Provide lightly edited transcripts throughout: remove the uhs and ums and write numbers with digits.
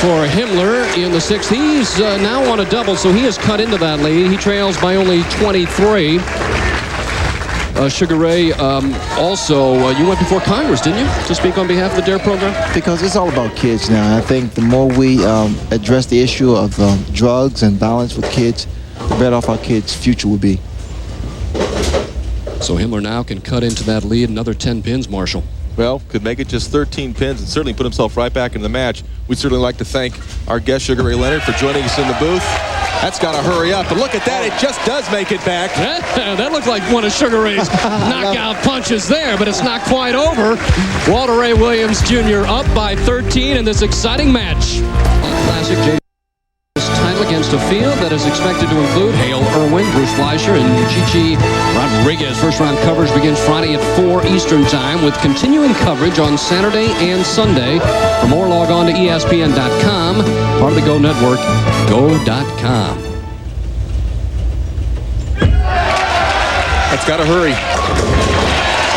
for Himmler in the sixth. He's now on a double, so he has cut into that lead. He trails by only 23. Sugar Ray, also, you went before Congress, didn't you, to speak on behalf of the DARE program? Because it's all about kids now. I think the more we address the issue of drugs and violence with kids, the better off our kids' future will be. So Himmler now can cut into that lead. Another 10 pins, Marshall. Well, could make it just 13 pins and certainly put himself right back in the match. We'd certainly like to thank our guest, Sugar Ray Leonard, for joining us in the booth. That's got to hurry up. But look at that. It just does make it back. That looked like one of Sugar Ray's knockout punches there, but it's not quite over. Walter Ray Williams, Jr. up by 13 in this exciting match. Classic J. title against a field that is expected to include Hale Irwin, Bruce Fleischer, and Chichi Rodriguez. First round coverage begins Friday at 4 Eastern Time with continuing coverage on Saturday and Sunday. For more, log on to ESPN.com, part of the Go Network, Go.com. That's got to hurry.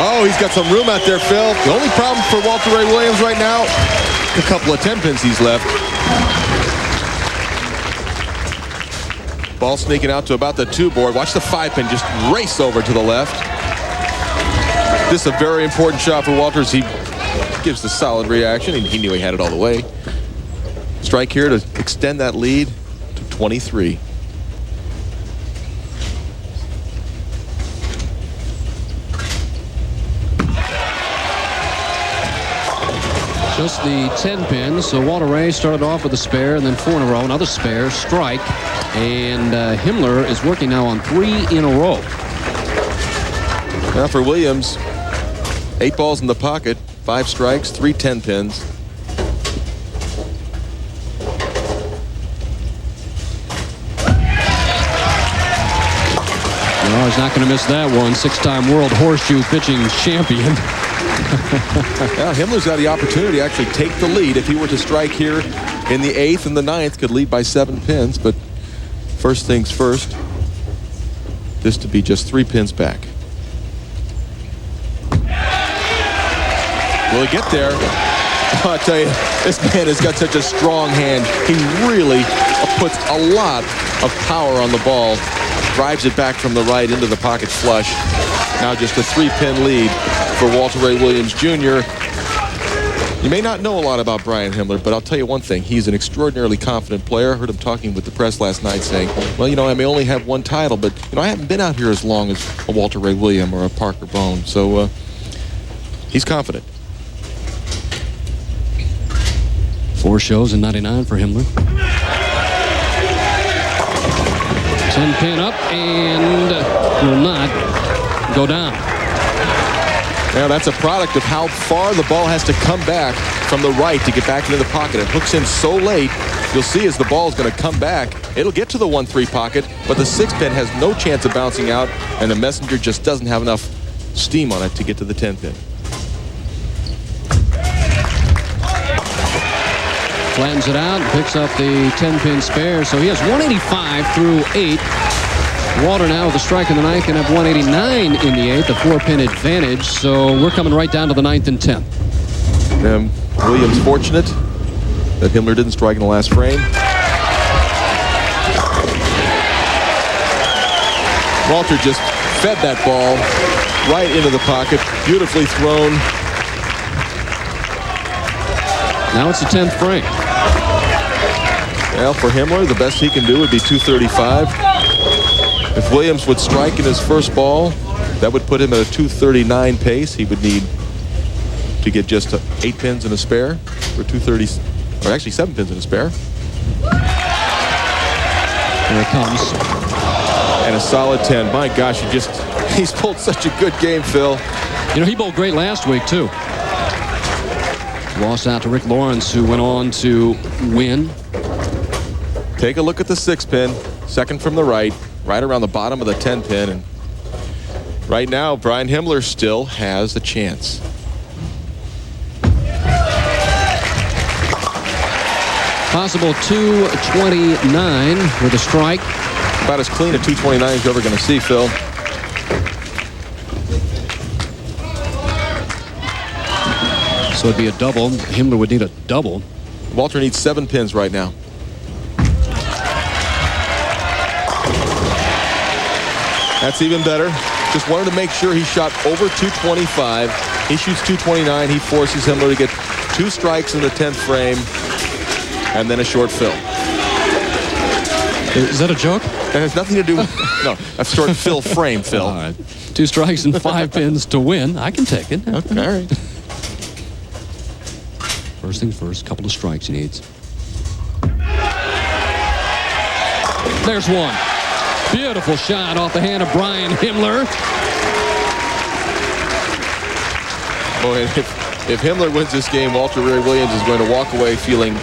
Oh, he's got some room out there, Phil. The only problem for Walter Ray Williams right now, a couple of 10 pins he's left. Ball sneaking out to about the 2 board. Watch the 5 pin just race over to the left. This is a very important shot for Walters. He gives the solid reaction. He knew he had it all the way. Strike here to extend that lead to 23. Just the 10 pins. So Walter Ray started off with a spare and then 4 in a row. Another spare, strike. And Himmler is working now on 3 in a row. Now for Williams, 8 balls in the pocket, 5 strikes, 3 10 pins. No, he's not going to miss that one. 6-time world horseshoe pitching champion. Yeah, Himmler's got the opportunity to actually take the lead. If he were to strike here in the 8th and the 9th, could lead by 7 pins. But first things first, this to be just 3 pins back. Will he get there? Oh, I tell you, this man has got such a strong hand. He really puts a lot of power on the ball. Drives it back from the right into the pocket flush. Now just a 3-pin lead for Walter Ray Williams, Jr. You may not know a lot about Brian-Himmler, but I'll tell you one thing. He's an extraordinarily confident player. I heard him talking with the press last night saying, well, you know, I may only have 1 title, but, you know, I haven't been out here as long as a Walter Ray Williams or a Parker Bone. So he's confident. 4 shows in '99 for Himmler. 10 pin up and will not go down. Now that's a product of how far the ball has to come back from the right to get back into the pocket. It hooks in so late, you'll see as the ball is going to come back, it'll get to the 1-3 pocket, but the 6 pin has no chance of bouncing out, and the messenger just doesn't have enough steam on it to get to the 10 pin. Flattens it out and picks up the 10-pin spare. So he has 185 through 8. Walter now with a strike in the 9th can have 189 in the 8th, a 4-pin advantage. So we're coming right down to the 9th and 10th. Williams fortunate that Himmler didn't strike in the last frame. Walter just fed that ball right into the pocket. Beautifully thrown. Now it's the 10th frame. Well, for Himmler, the best he can do would be 235. If Williams would strike in his first ball, that would put him at a 239 pace. He would need to get just 8 pins and a spare for 230, or actually 7 pins and a spare. Here it comes. And a solid 10. My gosh, he's pulled such a good game, Phil. You know, he bowled great last week, too. Lost out to Rick Lawrence, who went on to win. Take a look at the 6-pin, second from the right around the bottom of the 10-pin. And right now, Brian-Himmler still has a chance. Possible 229 with a strike. About as clean a 229 as you're ever going to see, Phil. So it'd be a double. Himmler would need a double. Walter needs 7 pins right now. That's even better. Just wanted to make sure he shot over 225. He shoots 229. He forces Himmler to get 2 strikes in the 10th frame and then a short fill. Is that a joke? That has nothing to do with... No, a short fill frame, Phil. All right. 2 strikes and 5 pins to win. I can take it. Okay, all right. First things first, couple of strikes he needs. There's one. Beautiful shot off the hand of Brian-Himmler. Boy, if Himmler wins this game, Walter Ray Williams is going to walk away feeling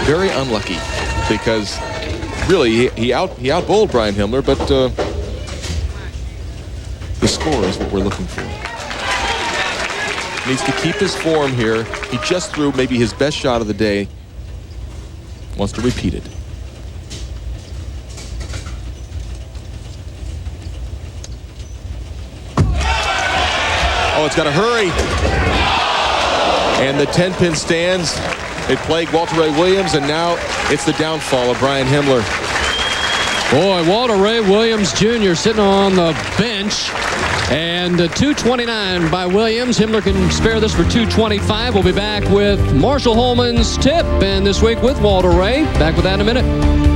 very unlucky because really he outbowled Brian Himmler, but the score is what we're looking for. Needs to keep his form here. He just threw maybe his best shot of the day. Wants to repeat it. Oh, it's got to hurry. And the 10-pin stands. It plagued Walter Ray Williams, and now it's the downfall of Brian-Himmler. Boy, Walter Ray Williams, Jr. sitting on the bench. And 229 by Williams. Himmler can spare this for 225. We'll be back with Marshall Holman's tip. And this week with Walter Ray. Back with that in a minute.